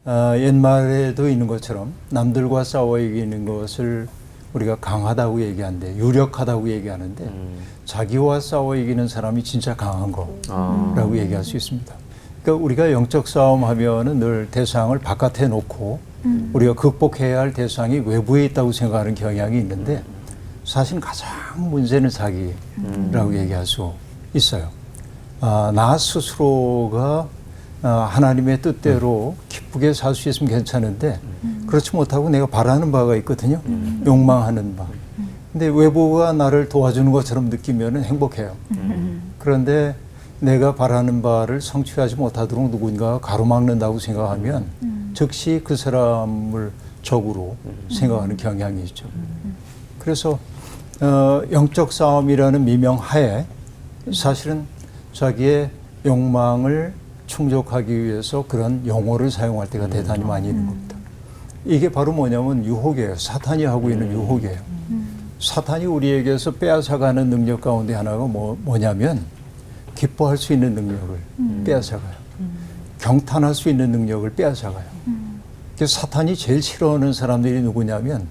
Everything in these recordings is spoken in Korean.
옛말에도 있는 것처럼 남들과 싸워 이기는 것을 우리가 강하다고 얘기하는데 유력하다고 얘기하는데 자기와 싸워 이기는 사람이 진짜 강한 거라고 얘기할 수 있습니다. 그러니까 우리가 영적 싸움 하면은 늘 대상을 바깥에 놓고 우리가 극복해야 할 대상이 외부에 있다고 생각하는 경향이 있는데 사실 가장 문제는 자기라고 얘기할 수 있어요. 나 스스로가 하나님의 뜻대로 기쁘게 살 수 있으면 괜찮은데 그렇지 못하고 내가 바라는 바가 있거든요. 욕망하는 바. 근데 외부가 나를 도와주는 것처럼 느끼면 행복해요. 그런데 내가 바라는 바를 성취하지 못하도록 누군가가 가로막는다고 생각하면 즉시 그 사람을 적으로 생각하는 경향이 있죠. 그래서 영적 싸움이라는 미명 하에 사실은 자기의 욕망을 충족하기 위해서 그런 용어를 사용할 때가 대단히 많이 있는 겁니다. 이게 바로 뭐냐면 유혹이에요. 사탄이 하고 있는 유혹이에요. 사탄이 우리에게서 빼앗아가는 능력 가운데 하나가 뭐냐면 기뻐할 수 있는 능력을 빼앗아가요. 경탄할 수 있는 능력을 빼앗아가요. 그래서 사탄이 제일 싫어하는 사람들이 누구냐면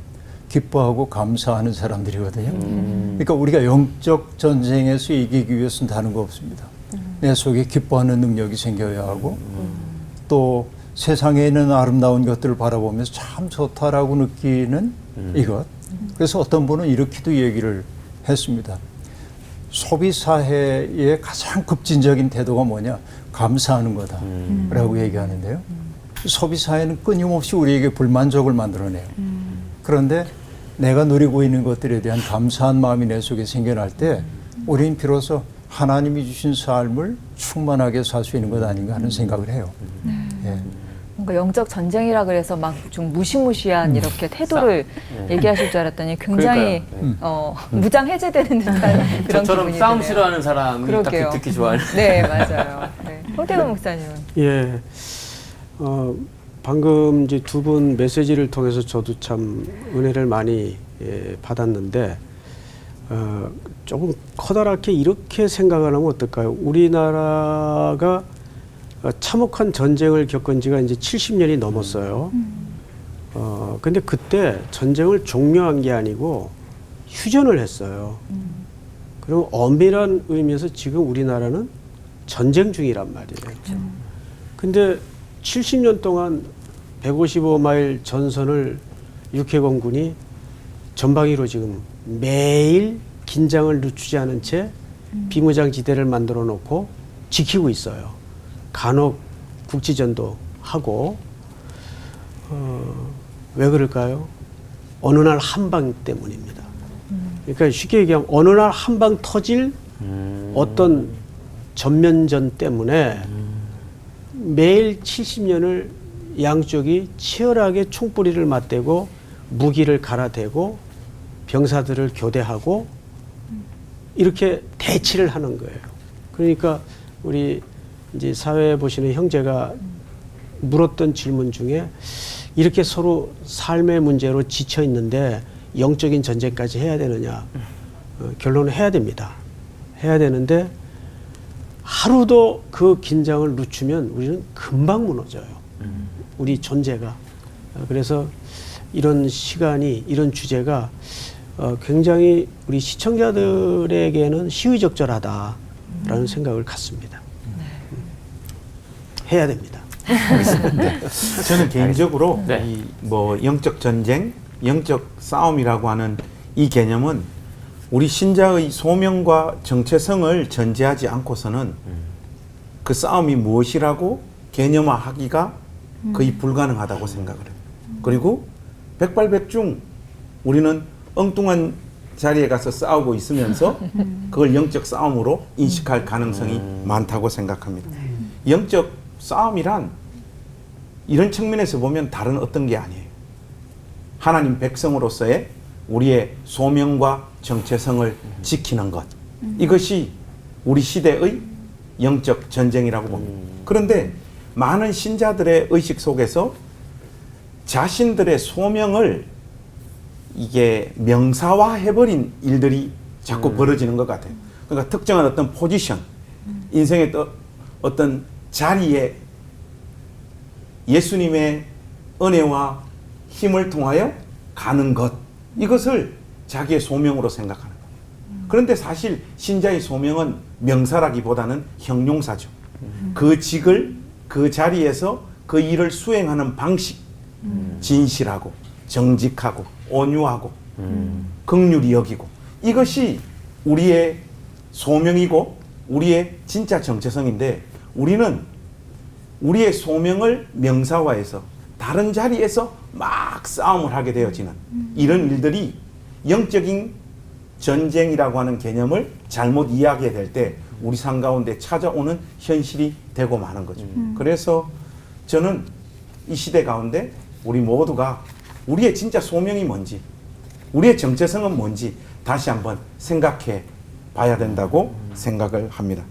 기뻐하고 감사하는 사람들이거든요. 그러니까 우리가 영적 전쟁에서 이기기 위해서는 다른 거 없습니다. 내 속에 기뻐하는 능력이 생겨야 하고 또 세상에 있는 아름다운 것들을 바라보면서 참 좋다라고 느끼는 이것. 그래서 어떤 분은 이렇게도 얘기를 했습니다. 소비사회의 가장 급진적인 태도가 뭐냐? 감사하는 거다라고 얘기하는데요. 소비사회는 끊임없이 우리에게 불만족을 만들어내요. 그런데 내가 누리고 있는 것들에 대한 감사한 마음이 내 속에 생겨날 때 우리는 비로소 하나님이 주신 삶을 충만하게 살 수 있는 것 아닌가 하는 생각을 해요. 예. 뭔가 영적 전쟁이라 그래서 막 좀 무시무시한 이렇게 태도를 얘기하실 줄 알았더니 굉장히 무장 해제되는 듯한 그런 저처럼 기분이 싸움 드네요. 싫어하는 사람이 그러게요. 딱 듣기 좋아하는. 네, 맞아요. 네. 홍태근 목사님은? 예. 방금 이제 두 분 메시지를 통해서 저도 참 은혜를 많이 받았는데, 조금 커다랗게 이렇게 생각을 하면 어떨까요? 우리나라가 참혹한 전쟁을 겪은 지가 이제 70년이 넘었어요. 근데 그때 전쟁을 종료한 게 아니고 휴전을 했어요. 그리고 엄밀한 의미에서 지금 우리나라는 전쟁 중이란 말이에요. 근데 70년 동안 155마일 전선을 육해공군이 전방위로 지금 매일 긴장을 늦추지 않은 채 비무장지대를 만들어 놓고 지키고 있어요. 간혹 국지전도 하고. 왜 그럴까요? 어느 날 한방 때문입니다. 그러니까 쉽게 얘기하면 어느 날 한방 터질 어떤 전면전 때문에 매일 70년을 양쪽이 치열하게 총뿌리를 맞대고 무기를 갈아대고 병사들을 교대하고 이렇게 대치를 하는 거예요. 그러니까 우리 이제 사회에 보시는 형제가 물었던 질문 중에 이렇게 서로 삶의 문제로 지쳐 있는데 영적인 전쟁까지 해야 되느냐? 결론은 해야 됩니다. 해야 되는데 하루도 그 긴장을 늦추면 우리는 금방 무너져요. 우리 존재가. 그래서 이런 시간이, 이런 주제가 굉장히 우리 시청자들에게는 시의적절하다라는 생각을 갖습니다. 해야 됩니다. 네. 저는 개인적으로 네. 이 뭐 영적 전쟁, 영적 싸움이라고 하는 이 개념은 우리 신자의 소명과 정체성을 전제하지 않고서는 그 싸움이 무엇이라고 개념화하기가 거의 불가능하다고 생각을 해요. 그리고 백발백중 우리는 엉뚱한 자리에 가서 싸우고 있으면서 그걸 영적 싸움으로 인식할 가능성이 많다고 생각합니다. 영적 싸움이란 이런 측면에서 보면 다른 어떤 게 아니에요. 하나님 백성으로서의 우리의 소명과 정체성을 지키는 것. 이것이 우리 시대의 영적 전쟁이라고 봅니다. 그런데 많은 신자들의 의식 속에서 자신들의 소명을 이게 명사화해버린 일들이 자꾸 벌어지는 것 같아요. 그러니까 특정한 어떤 포지션, 인생의 어떤 자리에 예수님의 은혜와 힘을 통하여 가는 것, 이것을 자기의 소명으로 생각하는 거예요. 그런데 사실 신자의 소명은 명사라기보다는 형용사죠. 그 직을, 그 자리에서 그 일을 수행하는 방식, 진실하고 정직하고 온유하고 긍휼히 여기고, 이것이 우리의 소명이고 우리의 진짜 정체성인데, 우리는 우리의 소명을 명사화해서 다른 자리에서 막 싸움을 하게 되어지는 이런 일들이 영적인 전쟁이라고 하는 개념을 잘못 이해하게 될 때 우리 삶 가운데 찾아오는 현실이 되고 마는 거죠. 그래서 저는 이 시대 가운데 우리 모두가 우리의 진짜 소명이 뭔지, 우리의 정체성은 뭔지 다시 한번 생각해 봐야 된다고 생각을 합니다.